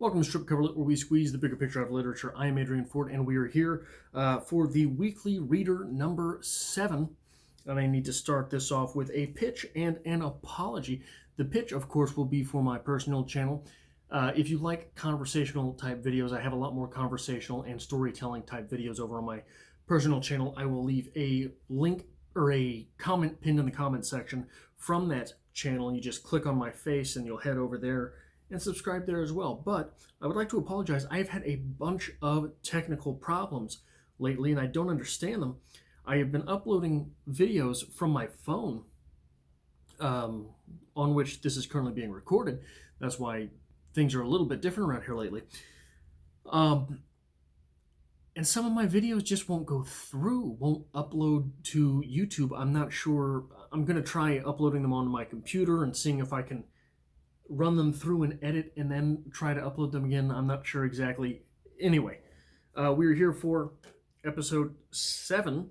Welcome to Strip Cover Lit, where we squeeze the bigger picture out of literature. I am Adrian Ford, and we are here for the weekly reader number 7. And I need to start this off with a pitch and an apology. The pitch, of course, will be for my personal channel. If you like conversational type videos, I have a lot more conversational and storytelling type videos over on my personal channel. I will leave a link or a comment pinned in the comment section from that channel. You just click on my face and you'll head over there and subscribe there as well. But I would like to apologize. I've had a bunch of technical problems lately and I don't understand them. I have been uploading videos from my phone on which this is currently being recorded. That's why things are a little bit different around here lately. And some of my videos just won't go through, won't upload to YouTube. I'm not sure. I'm going to try uploading them onto my computer and seeing if I can run them through and edit and then try to upload them again. I'm not sure exactly. Anyway, we're here for episode 7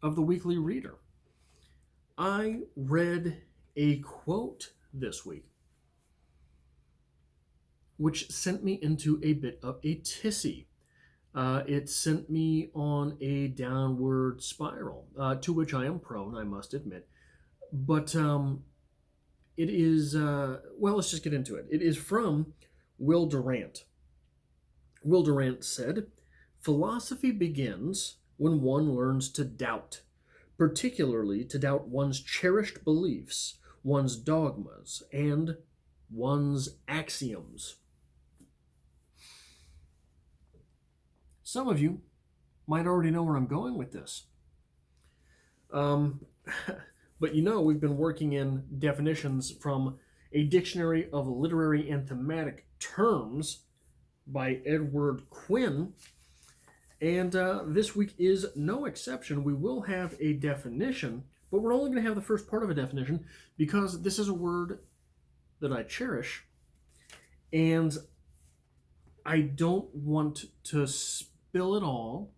of the Weekly Reader. I read a quote this week which sent me into a bit of a tizzy. It sent me on a downward spiral, to which I am prone, I must admit. But it is, well, let's just get into it. It is from Will Durant. Will Durant said, "Philosophy begins when one learns to doubt, particularly to doubt one's cherished beliefs, one's dogmas, and one's axioms." Some of you might already know where I'm going with this. But you know, we've been working in definitions from a dictionary of literary and thematic terms by Edward Quinn. And this week is no exception. We will have a definition, but we're only going to have the first part of a definition because this is a word that I cherish. And I don't want to spill it all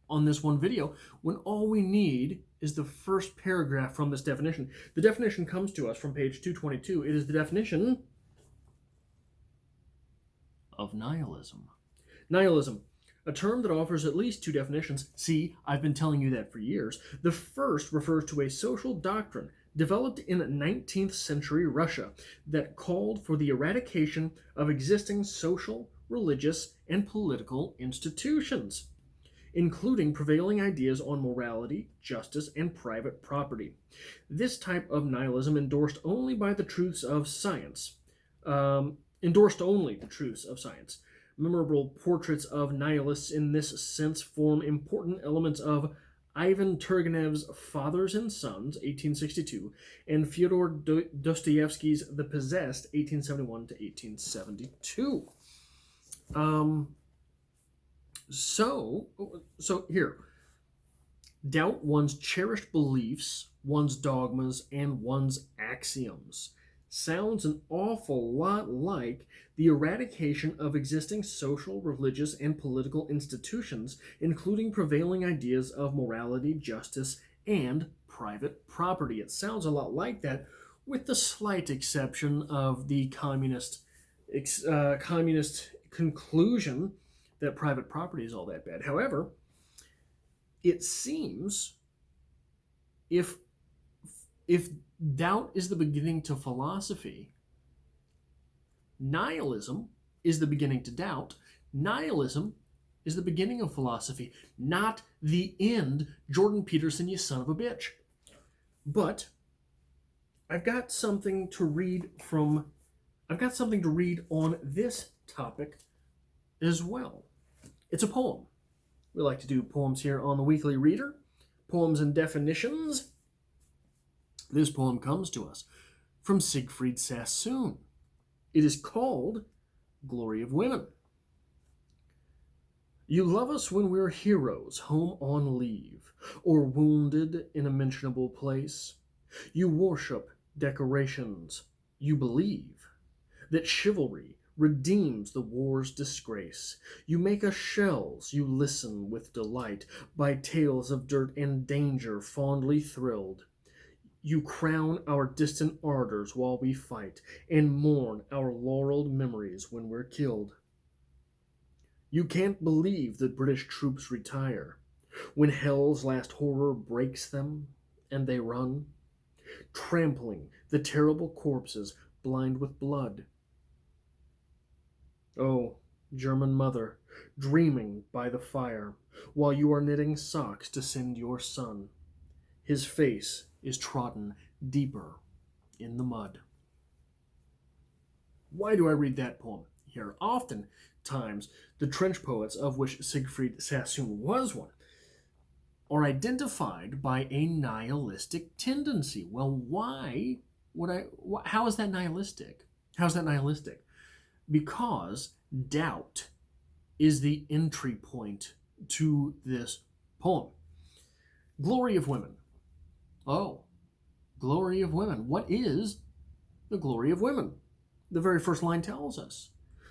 on this one video when all we need is the first paragraph from this definition. The definition comes to us from page 222. It is the definition of nihilism. Nihilism, a term that offers at least 2 definitions. See, I've been telling you that for years. The first refers to a social doctrine developed in 19th century Russia that called for the eradication of existing social, religious, and political institutions, including prevailing ideas on morality, justice, and private property. This type of nihilism endorsed only the truths of science. Memorable portraits of nihilists in this sense form important elements of Ivan Turgenev's Fathers and Sons, 1862, and Fyodor Dostoevsky's The Possessed, 1871 to 1872. So here, doubt one's cherished beliefs, one's dogmas, and one's axioms. Sounds an awful lot like the eradication of existing social, religious, and political institutions, including prevailing ideas of morality, justice, and private property. It sounds a lot like that, with the slight exception of the communist conclusion that private property is all that bad. However, it seems if doubt is the beginning to philosophy, nihilism is the beginning to doubt. Nihilism is the beginning of philosophy, not the end. Jordan Peterson, you son of a bitch. But I've got something to read on this topic as well. It's a poem. We like to do poems here on the Weekly Reader. Poems and definitions. This poem comes to us from Siegfried Sassoon. It is called Glory of Women. You love us when we're heroes, home on leave, or wounded in a mentionable place. You worship decorations. You believe that chivalry redeems the war's disgrace. You make us shells, you listen with delight, by tales of dirt and danger fondly thrilled. You crown our distant ardors while we fight, and mourn our laureled memories when we're killed. You can't believe that British troops retire, when hell's last horror breaks them, and they run, trampling the terrible corpses blind with blood. Oh, German mother, dreaming by the fire, while you are knitting socks to send your son. His face is trodden deeper in the mud. Why do I read that poem here? Oftentimes, the trench poets, of which Siegfried Sassoon was one, are identified by a nihilistic tendency. Well, why would I? How is that nihilistic? How's that nihilistic? Because doubt is the entry point to this poem. Glory of women. Oh, glory of women. What is the glory of women? The very first line tells us,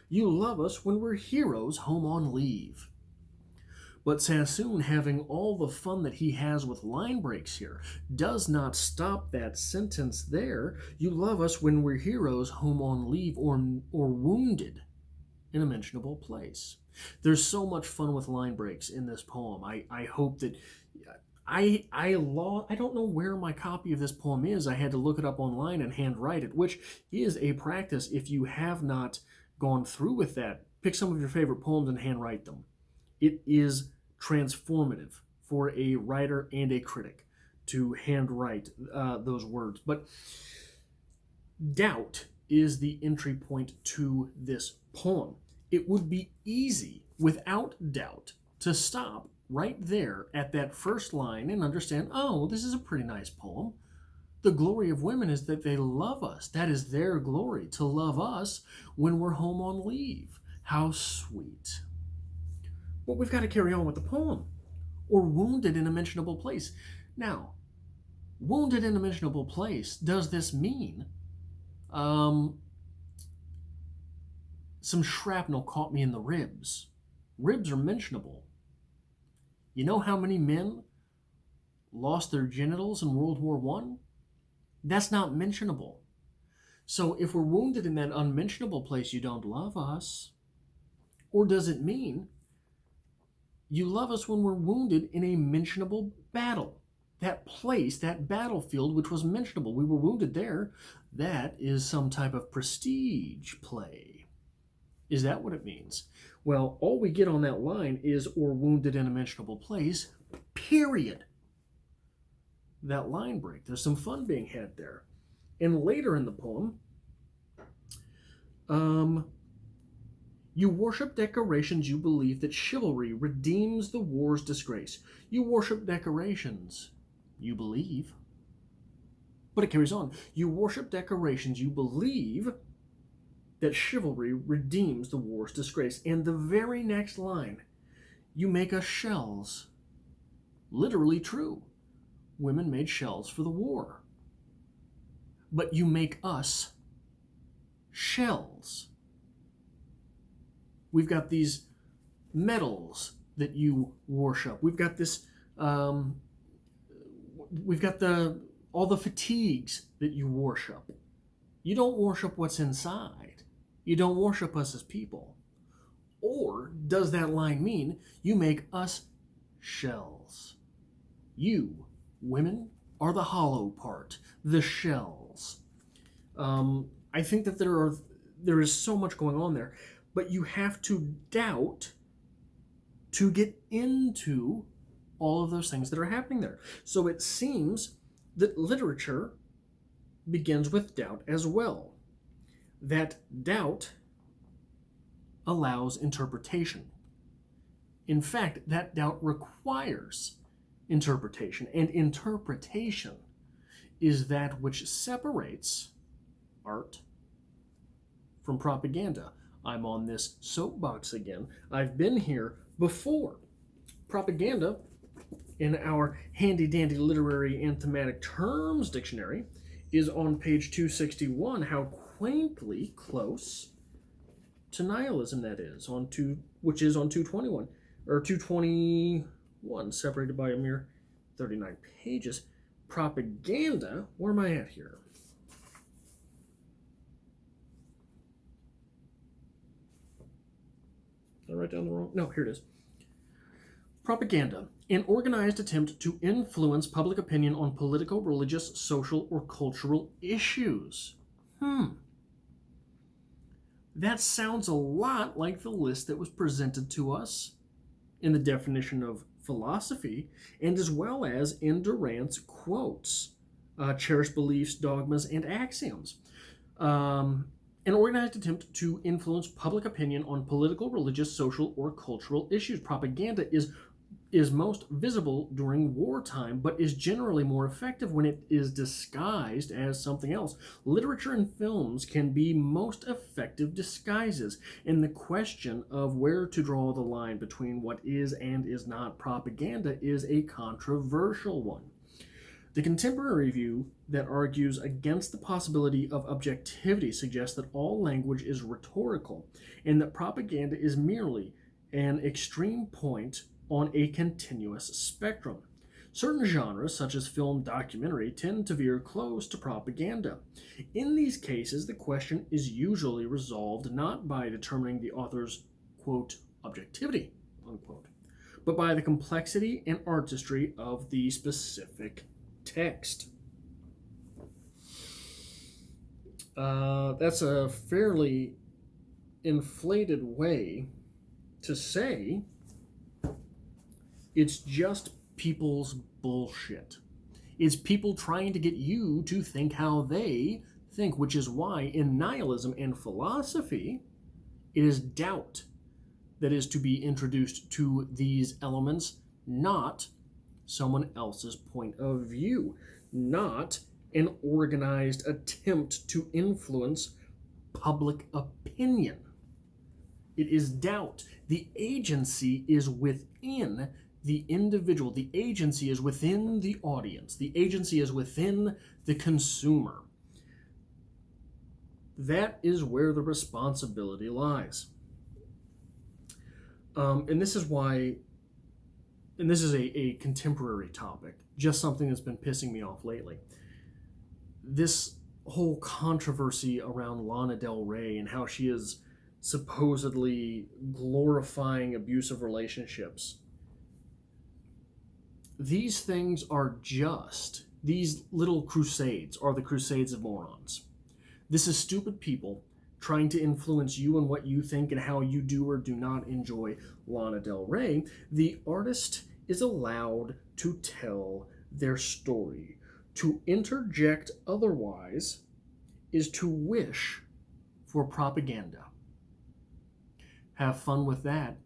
you love us when we're heroes home on leave. But Sassoon, having all the fun that he has with line breaks here, does not stop that sentence there. You love us when we're heroes home on leave or wounded in a mentionable place. There's so much fun with line breaks in this poem. I hope that I don't know where my copy of this poem is. I had to look it up online and handwrite it, which is a practice. If you have not gone through with that, pick some of your favorite poems and handwrite them. It is transformative for a writer and a critic to handwrite those words. But doubt is the entry point to this poem. It would be easy, without doubt, to stop right there at that first line and understand, oh, this is a pretty nice poem. The glory of women is that they love us. That is their glory, to love us when we're home on leave. How sweet. But we've got to carry on with the poem. Or wounded in a mentionable place. Now, wounded in a mentionable place, does this mean some shrapnel caught me in the ribs? Ribs are mentionable. You know how many men lost their genitals in World War I? That's not mentionable. So if we're wounded in that unmentionable place, you don't love us. Or does it mean you love us when we're wounded in a mentionable battle? That place, that battlefield, which was mentionable, we were wounded there. That is some type of prestige play. Is that what it means? Well, all we get on that line is or wounded in a mentionable place, period. That line break. There's some fun being had there. And later in the poem, you worship decorations you believe that chivalry redeems the war's disgrace. You worship decorations you believe. But it carries on. You worship decorations you believe that chivalry redeems the war's disgrace. And the very next line, you make us shells. Literally true. Women made shells for the war. But you make us shells. We've got these medals that you worship. We've got this, we've got all the fatigues that you worship. You don't worship what's inside. You don't worship us as people. Or does that line mean you make us shells? You, women, are the hollow part, the shells. I think that there is so much going on there, but you have to doubt to get into all of those things that are happening there. So it seems that literature begins with doubt as well. That doubt allows interpretation. In fact, that doubt requires interpretation, and interpretation is that which separates art from propaganda. I'm on this soapbox again. I've been here before. Propaganda, in our handy-dandy literary and thematic terms dictionary, is on page 261. How quaintly close to nihilism that is, which is on 221, or 221, separated by a mere 39 pages. propaganda, where am I at here? Did I write down the wrong? No, here it is. Propaganda, an organized attempt to influence public opinion on political, religious, social, or cultural issues. That sounds a lot like the list that was presented to us in the definition of philosophy, and as well as in Durant's quotes, cherished beliefs, dogmas, and axioms. An organized attempt to influence public opinion on political, religious, social, or cultural issues. Propaganda is most visible during wartime, but is generally more effective when it is disguised as something else. Literature and films can be most effective disguises, and the question of where to draw the line between what is and is not propaganda is a controversial one. The contemporary view that argues against the possibility of objectivity suggests that all language is rhetorical, and that propaganda is merely an extreme point on a continuous spectrum. Certain genres, such as film documentary, tend to veer close to propaganda. In these cases, the question is usually resolved not by determining the author's, quote, objectivity, unquote, but by the complexity and artistry of the specific text. That's a fairly inflated way to say it's just people's bullshit. It's people trying to get you to think how they think, which is why in nihilism and philosophy, it is doubt that is to be introduced to these elements, not someone else's point of view, not an organized attempt to influence public opinion. It is doubt. The agency is within the individual. The agency is within the audience. The agency is within the consumer. That is where the responsibility lies. And this is why, and this is a contemporary topic, just something that's been pissing me off lately. This whole controversy around Lana Del Rey and how she is supposedly glorifying abusive relationships. These things are just, these little crusades are the crusades of morons. This is stupid people trying to influence you and what you think and how you do or do not enjoy Lana Del Rey. The artist is allowed to tell their story. To interject otherwise is to wish for propaganda. Have fun with that.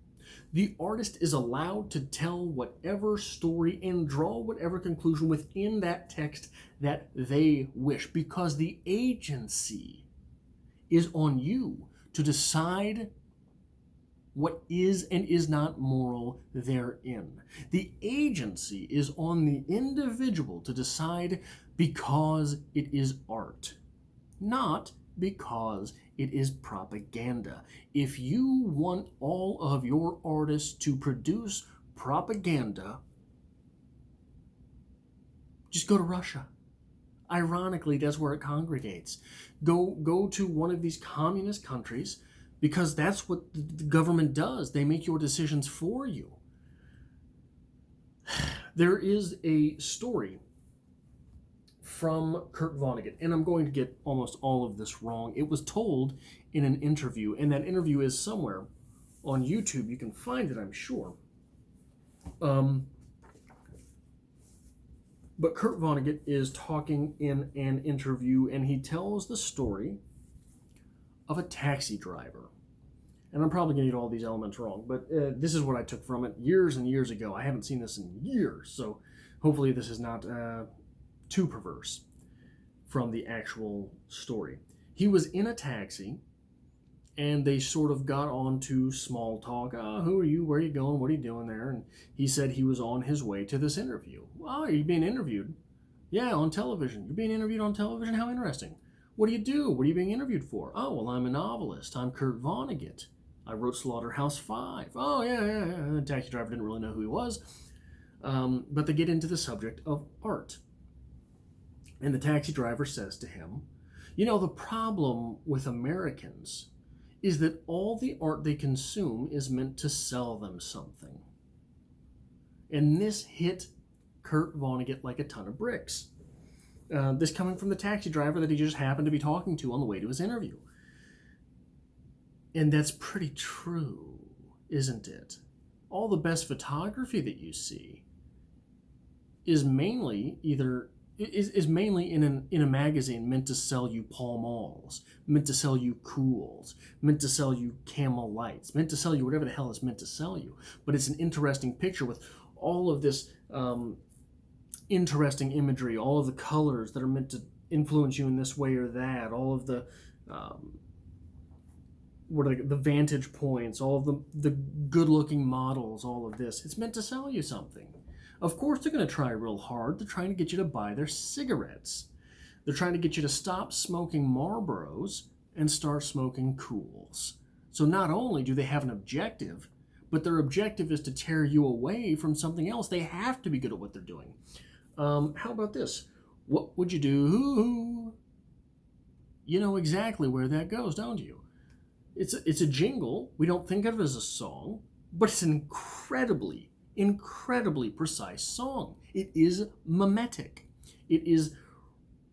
The artist is allowed to tell whatever story and draw whatever conclusion within that text that they wish, because the agency is on you to decide what is and is not moral therein. The agency is on the individual to decide because it is art, not because it is propaganda. If you want all of your artists to produce propaganda, just go to Russia. Ironically, that's where it congregates. Go to one of these communist countries, because that's what the government does. They make your decisions for you. There is a story from Kurt Vonnegut, and I'm going to get almost all of this wrong. It was told in an interview, and that interview is somewhere on YouTube. You can find it, I'm sure. But Kurt Vonnegut is talking in an interview, and he tells the story of a taxi driver. And I'm probably going to get all these elements wrong, but this is what I took from it years and years ago. I haven't seen this in years, so hopefully this is not too perverse from the actual story. He was in a taxi, and they sort of got on to small talk. Who are you? Where are you going? What are you doing there? And he said he was on his way to this interview. Oh, are you being interviewed? Yeah, on television. You're being interviewed on television? How interesting. What do you do? What are you being interviewed for? Oh, well, I'm a novelist. I'm Kurt Vonnegut. I wrote Slaughterhouse-Five. Oh, yeah. The taxi driver didn't really know who he was. But they get into the subject of art. And the taxi driver says to him, you know, the problem with Americans is that all the art they consume is meant to sell them something. And this hit Kurt Vonnegut like a ton of bricks. This coming from the taxi driver that he just happened to be talking to on the way to his interview. And that's pretty true, isn't it? All the best photography that you see is mainly in a magazine meant to sell you Pall Malls, meant to sell you Kools, meant to sell you Camel Lights, meant to sell you whatever the hell it's meant to sell you. But it's an interesting picture with all of this interesting imagery, all of the colors that are meant to influence you in this way or that, all of the the vantage points, all of the good-looking models, all of this. It's meant to sell you something. Of course they're going to try real hard. They're trying to get you to buy their cigarettes. They're trying to get you to stop smoking Marlboros and start smoking Kools. So not only do they have an objective, but their objective is to tear you away from something else. They have to be good at what they're doing. How about this? What would you do? You know exactly where that goes, don't you? It's a jingle. We don't think of it as a song, but it's an incredibly precise song. It is mimetic. It is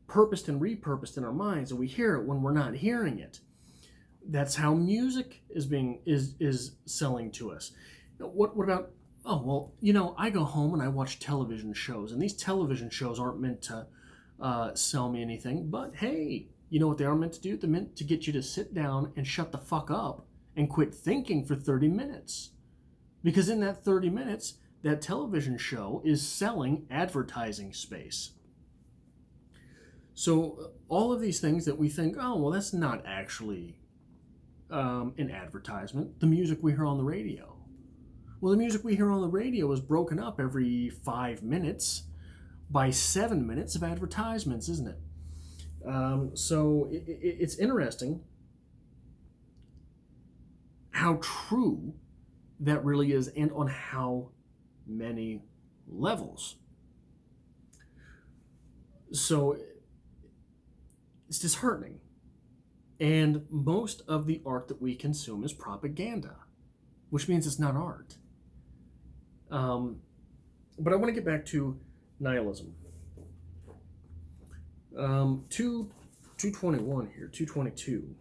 purposed and repurposed in our minds, and we hear it when we're not hearing it. That's how music is selling to us. What about, oh, well, you know, I go home and I watch television shows, and these television shows aren't meant to sell me anything, but hey, you know what they are meant to do? They're meant to get you to sit down and shut the fuck up and quit thinking for 30 minutes. Because in that 30 minutes, that television show is selling advertising space. So all of these things that we think, oh, well, that's not actually an advertisement. The music we hear on the radio. Well, the music we hear on the radio is broken up every 5 minutes by 7 minutes of advertisements, isn't it? So it's interesting how true that really is, and on how many levels. So it's disheartening. And most of the art that we consume is propaganda, which means it's not art. But I want to get back to nihilism. 221 here, 222.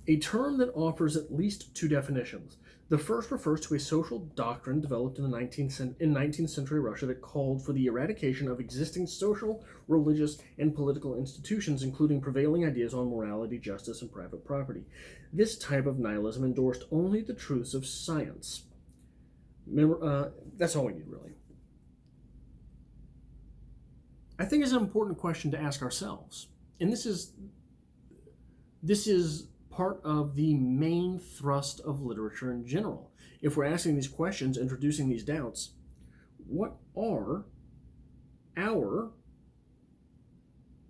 A term that offers at least two definitions. The first refers to a social doctrine developed in 19th century Russia that called for the eradication of existing social, religious, and political institutions, including prevailing ideas on morality, justice, and private property. This type of nihilism endorsed only the truths of science. That's all we need, really. I think it's an important question to ask ourselves. And this is part of the main thrust of literature in general. If we're asking these questions, introducing these doubts, what are our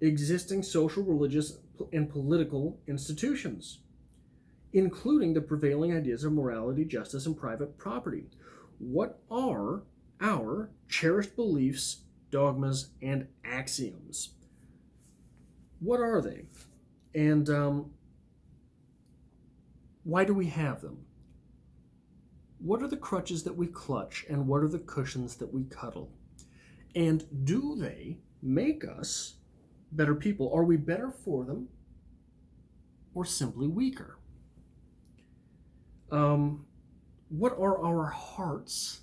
existing social, religious, and political institutions, including the prevailing ideas of morality, justice, and private property? What are our cherished beliefs, dogmas, and axioms? What are they? And why do we have them? What are the crutches that we clutch, and what are the cushions that we cuddle? And do they make us better people? Are we better for them, or simply weaker? What are our heart's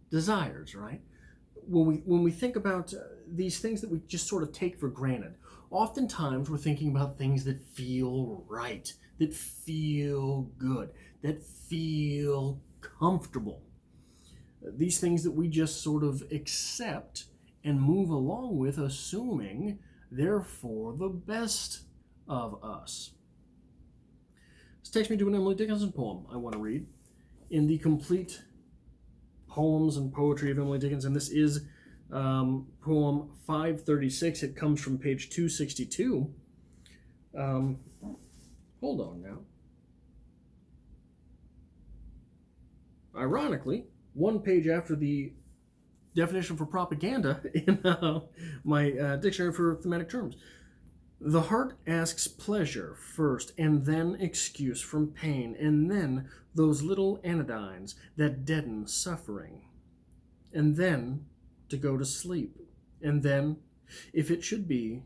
desires, right? When we think about these things that we just sort of take for granted, oftentimes we're thinking about things that feel right, that feel good, that feel comfortable. These things that we just sort of accept and move along with, assuming they're for the best of us. This takes me to an Emily Dickinson poem I want to read. In the complete poems and poetry of Emily Dickinson, this is poem 536. It comes from page 262. Hold on now. Ironically, one page after the definition for propaganda in my dictionary for thematic terms. The heart asks pleasure first, and then excuse from pain, and then those little anodynes that deaden suffering, and then to go to sleep, and then, if it should be,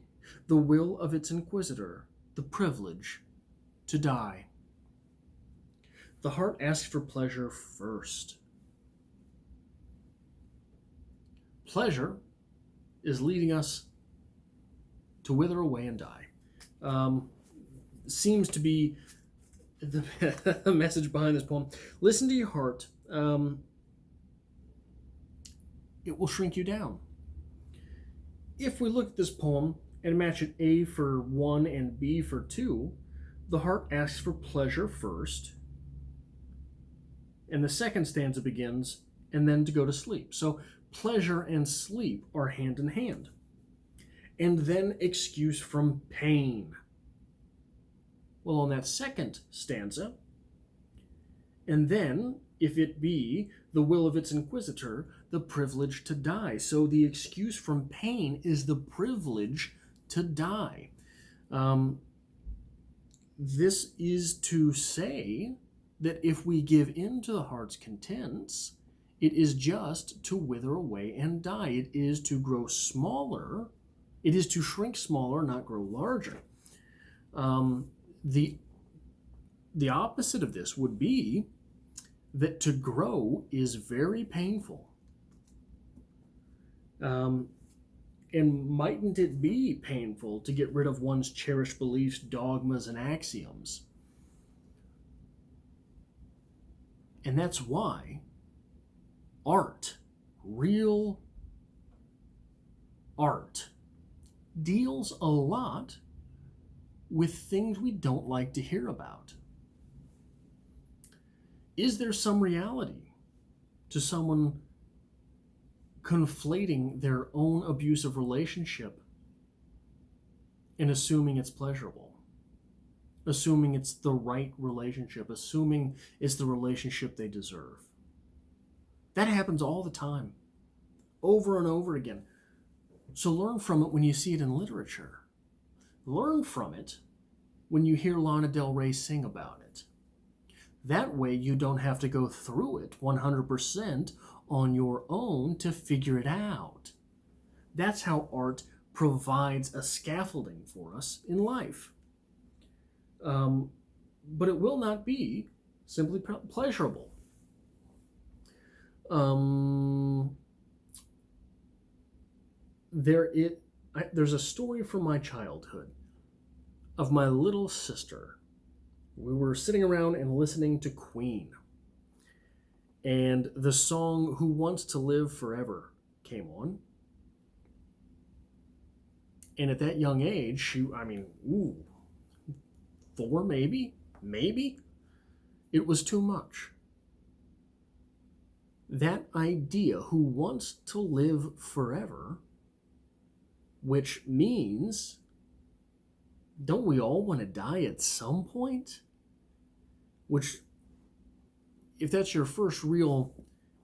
the will of its inquisitor, the privilege to die. The heart asks for pleasure first. Pleasure is leading us to wither away and die. Seems to be the message behind this poem. Listen to your heart. It will shrink you down. If we look at this poem and match it A for 1 and B for 2, the heart asks for pleasure first, and the second stanza begins, and then to go to sleep. So pleasure and sleep are hand in hand. And then excuse from pain. Well, on that second stanza, and then, if it be the will of its inquisitor, the privilege to die. So the excuse from pain is the privilege to die. This is to say that if we give in to the heart's contents, it is just to wither away and die. It is to grow smaller. It is to shrink smaller, not grow larger. The opposite of this would be that to grow is very painful. And mightn't it be painful to get rid of one's cherished beliefs, dogmas, and axioms? And that's why art, real art, deals a lot with things we don't like to hear about. Is there some reality to someone conflating their own abusive relationship and assuming it's pleasurable? Assuming it's the right relationship, assuming it's the relationship they deserve. That happens all the time, over and over again. So learn from it when you see it in literature. Learn from it when you hear Lana Del Rey sing about it. That way you don't have to go through it 100% on your own to figure it out. That's how art provides a scaffolding for us in life. But it will not be simply pleasurable. There's a story from my childhood of my little sister. We were sitting around and listening to Queen, and the song Who Wants to Live Forever came on. And at that young age, 4 maybe, it was too much. That idea, who wants to live forever, which means, don't we all want to die at some point? Which, if that's your first real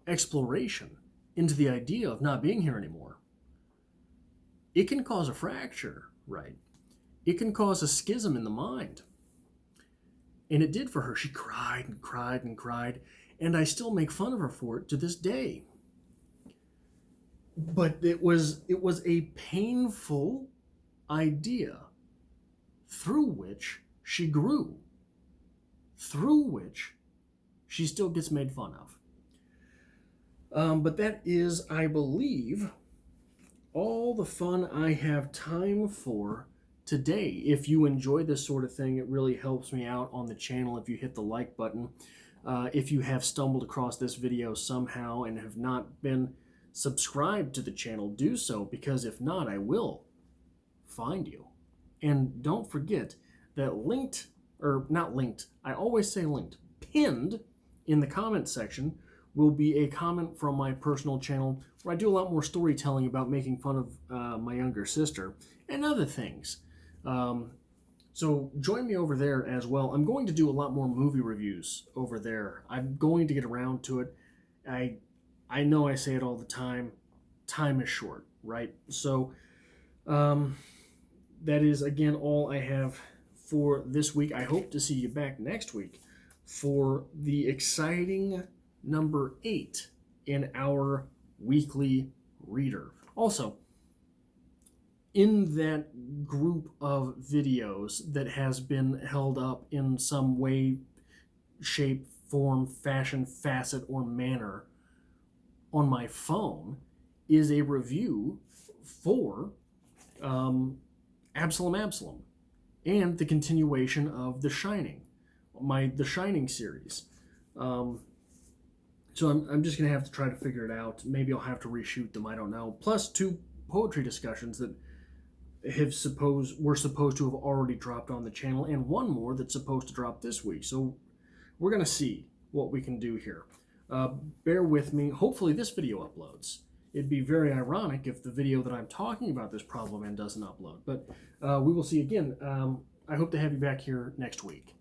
exploration into the idea of not being here anymore, it can cause a fracture, right? It can cause a schism in the mind. And it did for her. She cried and cried and cried, and I still make fun of her for it to this day. But it was a painful idea through which she grew, through which she still gets made fun of. But that is, I believe, all the fun I have time for today. If you enjoy this sort of thing, it really helps me out on the channel if you hit the like button. If you have stumbled across this video somehow and have not been subscribed to the channel, do so, because if not, I will find you. And don't forget that pinned in the comment section will be a comment from my personal channel where I do a lot more storytelling about making fun of my younger sister and other things. So join me over there as well. I'm going to do a lot more movie reviews over there. I'm going to get around to it. I know I say it all the time. time is short, right? So that is, again, all I have for this week. I hope to see you back next week for the exciting number 8 in our weekly reader. Also, in that group of videos that has been held up in some way, shape, form, fashion, facet, or manner on my phone is a review for Absalom and the continuation of The Shining, The Shining series. So I'm just going to have to try to figure it out. Maybe I'll have to reshoot them, I don't know. Plus 2 poetry discussions that were supposed to have already dropped on the channel, and 1 more that's supposed to drop this week. So we're going to see what we can do here. Bear with me. Hopefully this video uploads. It'd be very ironic if the video that I'm talking about this problem in doesn't upload. But we will see again. I hope to have you back here next week.